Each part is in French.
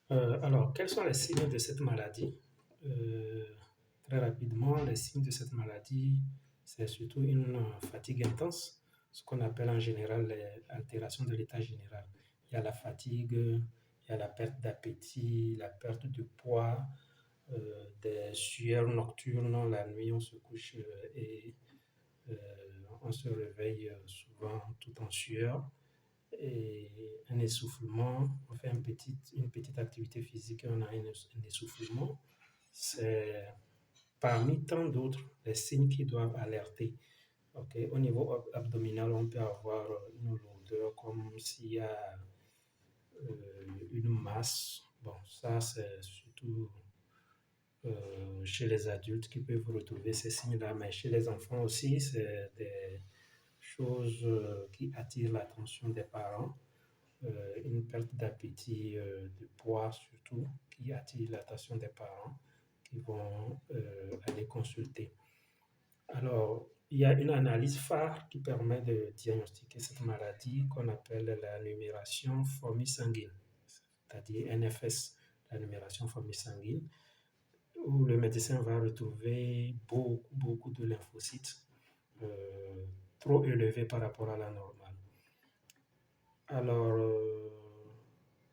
Alors, quels sont les signes de cette maladie? Euh, Très rapidement, les signes de cette maladie, c'est surtout une fatigue intense, ce qu'on appelle en général les altérations de l'état général. Il y a la fatigue, il y a la perte d'appétit, la perte de poids, des sueurs nocturnes. La nuit, on se couche et euh, on se réveille souvent tout en sueur et un essoufflement, on fait une petite activité physique et on a un essoufflement. C'est parmi tant d'autres les signes qui doivent alerter. Okay. Au niveau abdominal, on peut avoir une lourdeur comme s'il y a une masse. Bon, ça c'est surtout chez les adultes qui peuvent retrouver ces signes-là, mais chez les enfants aussi, c'est des choses qui attirent l'attention des parents. Une perte d'appétit, de poids surtout, qui attire l'attention des parents qui vont aller consulter. Alors, il y a une analyse phare qui permet de diagnostiquer cette maladie qu'on appelle la numération fourmi sanguine, c'est-à-dire NFS, la numération fourmi sanguine, où le médecin va retrouver beaucoup de lymphocytes euh, trop élevés par rapport à la normale. Alors,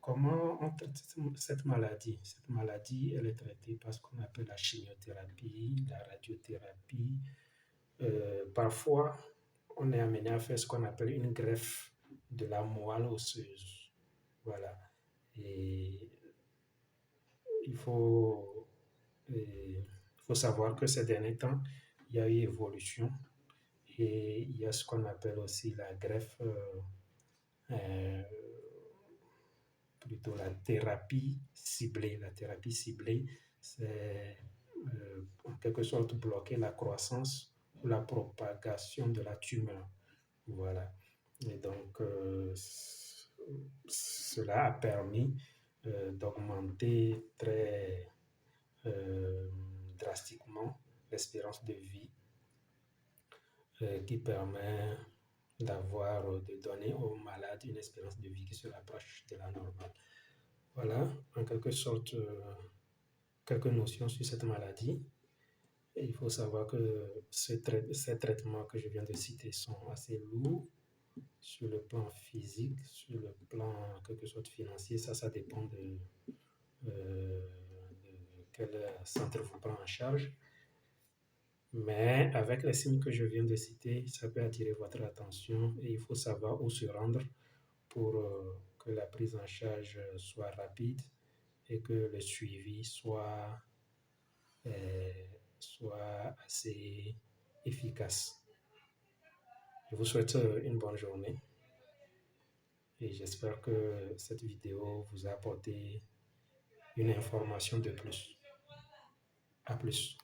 comment on traite cette maladie? Cette maladie, elle est traitée par ce qu'on appelle la chimiothérapie, la radiothérapie. Parfois, on est amené à faire ce qu'on appelle une greffe de la moelle osseuse. Voilà. Et il faut, il faut savoir que ces derniers temps, il y a eu évolution et il y a ce qu'on appelle aussi la greffe euh, plutôt la thérapie ciblée. La thérapie ciblée, c'est en quelque sorte bloquer la croissance ou la propagation de la tumeur. Voilà. Et donc, cela a permis d'augmenter très drastiquement l'espérance de vie qui permet de donner aux malades une espérance de vie qui se rapproche de la normale. Voilà, en quelque sorte, quelques notions sur cette maladie. Et il faut savoir que ces traitements que je viens de citer sont assez lourds sur le plan physique, sur le plan, en quelque sorte, financier. Ça dépend de quel centre vous prend en charge. Mais avec les signes que je viens de citer, ça peut attirer votre attention et il faut savoir où se rendre pour que la prise en charge soit rapide et que le suivi euh, soit assez efficace. Je vous souhaite une bonne journée et j'espère que cette vidéo vous a apporté une information de plus. À plus.